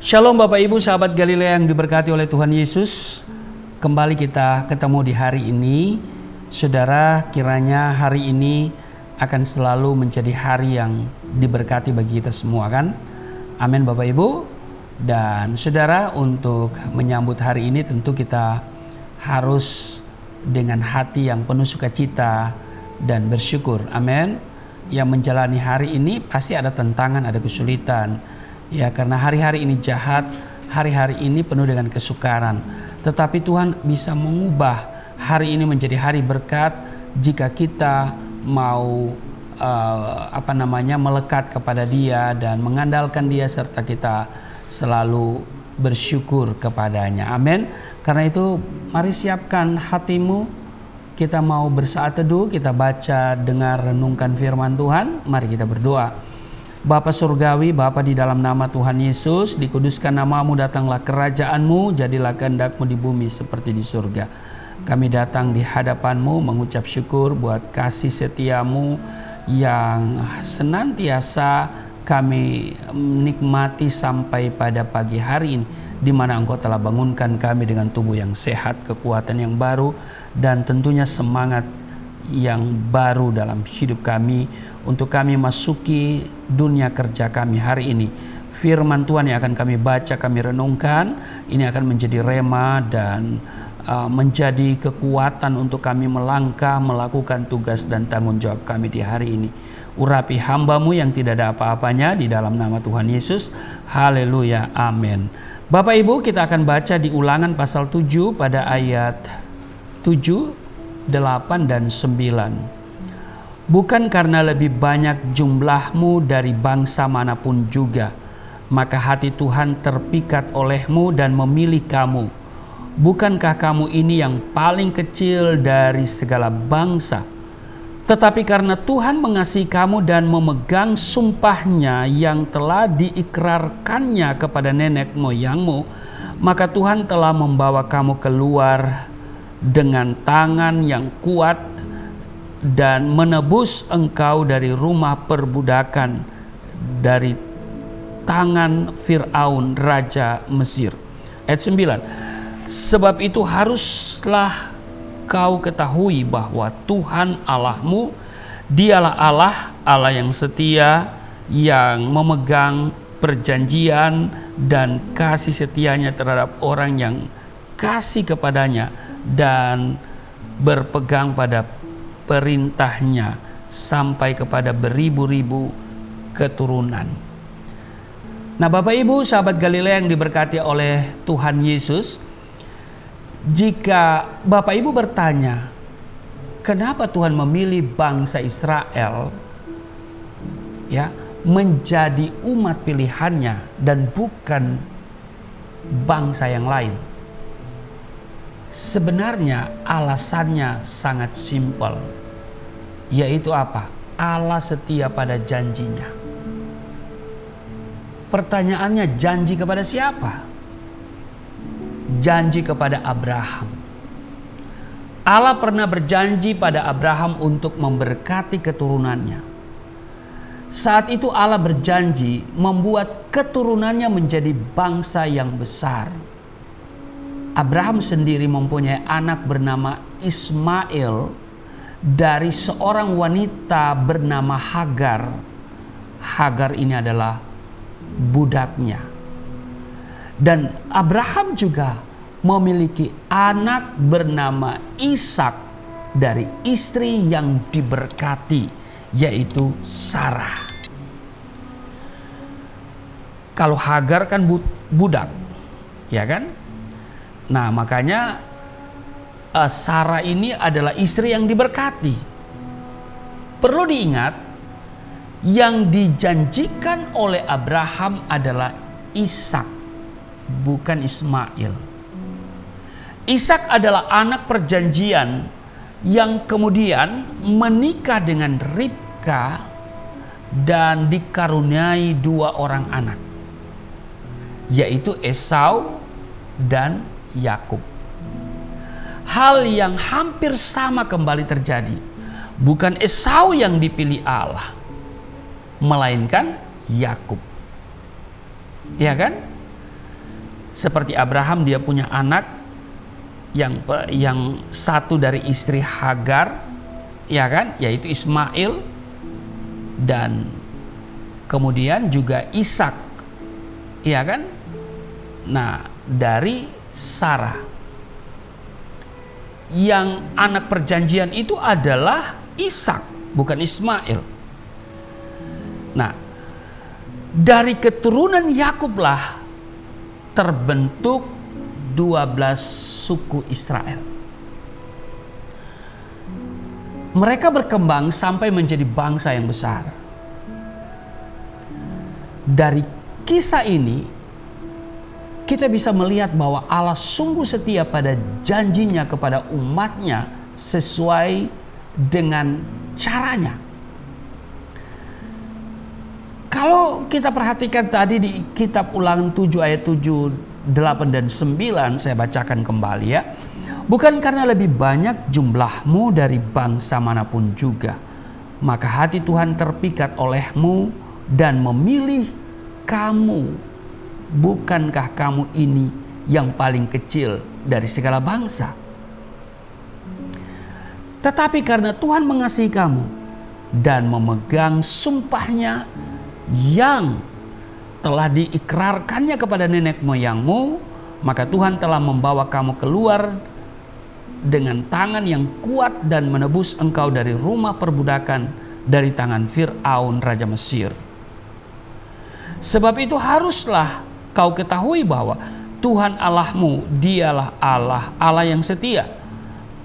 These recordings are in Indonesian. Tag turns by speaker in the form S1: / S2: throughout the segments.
S1: Shalom Bapak Ibu sahabat Galilea yang diberkati oleh Tuhan Yesus. Kembali kita ketemu di hari ini. Saudara, kiranya hari ini akan selalu menjadi hari yang diberkati bagi kita semua, kan? Amin Bapak Ibu. Dan saudara, untuk menyambut hari ini tentu kita harus dengan hati yang penuh sukacita dan bersyukur. Amin. Yang menjalani hari ini pasti ada tantangan, ada kesulitan. Ya, karena hari-hari ini jahat, hari-hari ini penuh dengan kesukaran. Tetapi Tuhan bisa mengubah hari ini menjadi hari berkat jika kita mau melekat kepada Dia dan mengandalkan Dia, serta kita selalu bersyukur kepadanya. Amin. Karena itu mari siapkan hatimu. Kita mau bersaat teduh, kita baca, dengar, renungkan firman Tuhan. Mari kita berdoa. Bapa Surgawi, Bapa di dalam nama Tuhan Yesus, dikuduskan namamu, datanglah kerajaanmu, jadilah kehendak-mu di bumi seperti di surga. Kami datang di hadapanmu mengucap syukur buat kasih setiamu yang senantiasa kami nikmati sampai pada pagi hari ini, di mana Engkau telah bangunkan kami dengan tubuh yang sehat, kekuatan yang baru, dan tentunya semangat yang baru dalam hidup kami untuk kami masuki dunia kerja kami hari ini. Firman Tuhan yang akan kami baca, kami renungkan, ini akan menjadi rema dan menjadi kekuatan untuk kami melangkah, melakukan tugas dan tanggung jawab kami di hari ini. Urapi hamba-Mu yang tidak ada apa-apanya di dalam nama Tuhan Yesus. Haleluya, amin. Bapak Ibu, kita akan baca di Ulangan pasal 7 pada ayat 7, 8 dan 9. Bukan karena lebih banyak jumlahmu dari bangsa manapun juga, maka hati Tuhan terpikat olehmu dan memilih kamu. Bukankah kamu ini yang paling kecil dari segala bangsa? Tetapi karena Tuhan mengasihi kamu dan memegang sumpahnya yang telah diikrarkannya kepada nenek moyangmu, maka Tuhan telah membawa kamu keluar dengan tangan yang kuat dan menebus engkau dari rumah perbudakan, dari tangan Fir'aun raja Mesir. Ayat 9. Sebab itu haruslah kau ketahui bahwa Tuhan Allahmu, Dialah Allah yang setia, yang memegang perjanjian dan kasih setianya terhadap orang yang kasih kepadanya dan berpegang pada perintahnya sampai kepada beribu-ribu keturunan. Nah, Bapak Ibu sahabat Galilea yang diberkati oleh Tuhan Yesus, jika Bapak Ibu bertanya, kenapa Tuhan memilih bangsa Israel ya menjadi umat pilihannya dan bukan bangsa yang lain? Sebenarnya alasannya sangat simpel, yaitu apa? Allah setia pada janjinya. Pertanyaannya, janji kepada siapa? Janji kepada Abraham. Allah pernah berjanji pada Abraham untuk memberkati keturunannya. Saat itu Allah berjanji membuat keturunannya menjadi bangsa yang besar. Abraham sendiri mempunyai anak bernama Ismail dari seorang wanita bernama Hagar. Hagar ini adalah budaknya. Dan Abraham juga memiliki anak bernama Ishak dari istri yang diberkati, yaitu Sarah. Kalau Hagar kan budak, ya kan? Nah, makanya Sarah ini adalah istri yang diberkati. Perlu diingat, yang dijanjikan oleh Abraham adalah Ishak, bukan Ismail. Ishak adalah anak perjanjian yang kemudian menikah dengan Ribka dan dikaruniai dua orang anak, yaitu Esau dan Yakub. Hal yang hampir sama kembali terjadi. Bukan Esau yang dipilih Allah, melainkan Yakub. Ya kan? Seperti Abraham, dia punya anak yang satu dari istri Hagar, ya kan, yaitu Ismail, dan kemudian juga Ishak, ya kan. Nah, dari Sarah. Yang anak perjanjian itu adalah Ishak, bukan Ismail. Nah, dari keturunan Yakublah terbentuk 12 suku Israel. Mereka berkembang sampai menjadi bangsa yang besar. Dari kisah ini kita bisa melihat bahwa Allah sungguh setia pada janjinya kepada umatnya sesuai dengan caranya. Kalau kita perhatikan tadi di kitab Ulangan 7 ayat 7, 8 dan 9, saya bacakan kembali ya. Bukan karena lebih banyak jumlahmu dari bangsa manapun juga, maka hati Tuhan terpikat olehmu dan memilih kamu. Bukankah kamu ini yang paling kecil dari segala bangsa? Tetapi karena Tuhan mengasihi kamu dan memegang sumpahnya yang telah diikrarkannya kepada nenek moyangmu, maka Tuhan telah membawa kamu keluar dengan tangan yang kuat dan menebus engkau dari rumah perbudakan, dari tangan Fir'aun Raja Mesir. Sebab itu haruslah kau ketahui bahwa Tuhan Allahmu, dialah Allah yang setia,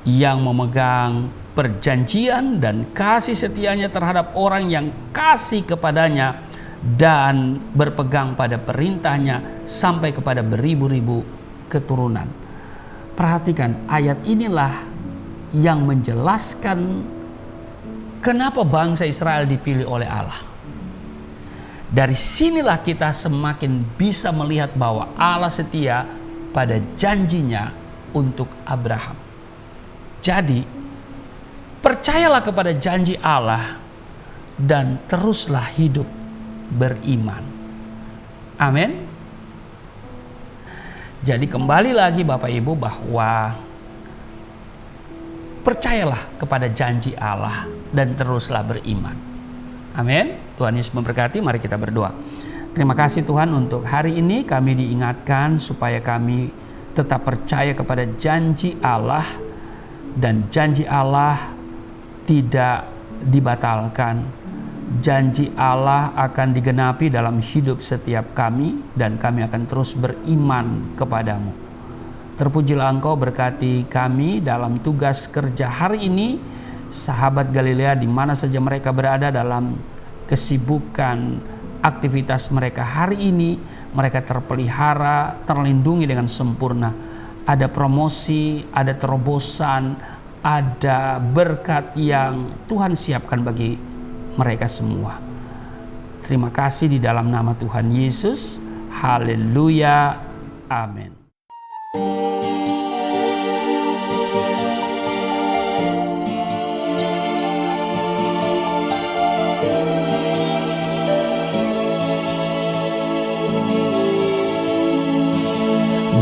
S1: yang memegang perjanjian dan kasih setianya terhadap orang yang kasih kepadanya dan berpegang pada perintahnya sampai kepada beribu-ribu keturunan. Perhatikan, ayat inilah yang menjelaskan kenapa bangsa Israel dipilih oleh Allah. Dari sinilah kita semakin bisa melihat bahwa Allah setia pada janjinya untuk Abraham. Jadi, percayalah kepada janji Allah dan teruslah hidup beriman. Amin. Jadi kembali lagi Bapak Ibu bahwa percayalah kepada janji Allah dan teruslah beriman. Amin. Tuhan Yesus memberkati. Mari kita berdoa. Terima kasih Tuhan untuk hari ini kami diingatkan supaya kami tetap percaya kepada janji Allah, dan janji Allah tidak dibatalkan. Janji Allah akan digenapi dalam hidup setiap kami, dan kami akan terus beriman kepadamu. Terpujilah Engkau, berkati kami dalam tugas kerja hari ini. Sahabat Galilea di mana saja mereka berada dalam kesibukan aktivitas mereka hari ini, mereka terpelihara, terlindungi dengan sempurna. Ada promosi, ada terobosan, ada berkat yang Tuhan siapkan bagi mereka semua. Terima kasih di dalam nama Tuhan Yesus. Haleluya. Amin.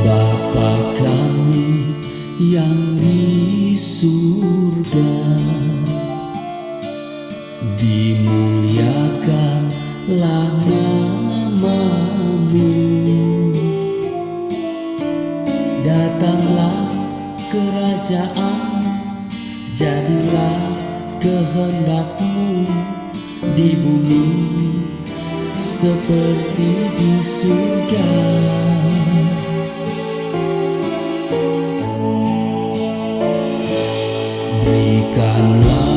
S2: Bapa kami yang di surga, dimuliakanlah nama-Mu. Datanglah kerajaan, jadilah kehendak-Mu di bumi seperti di surga. Berikanlah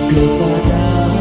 S2: kepada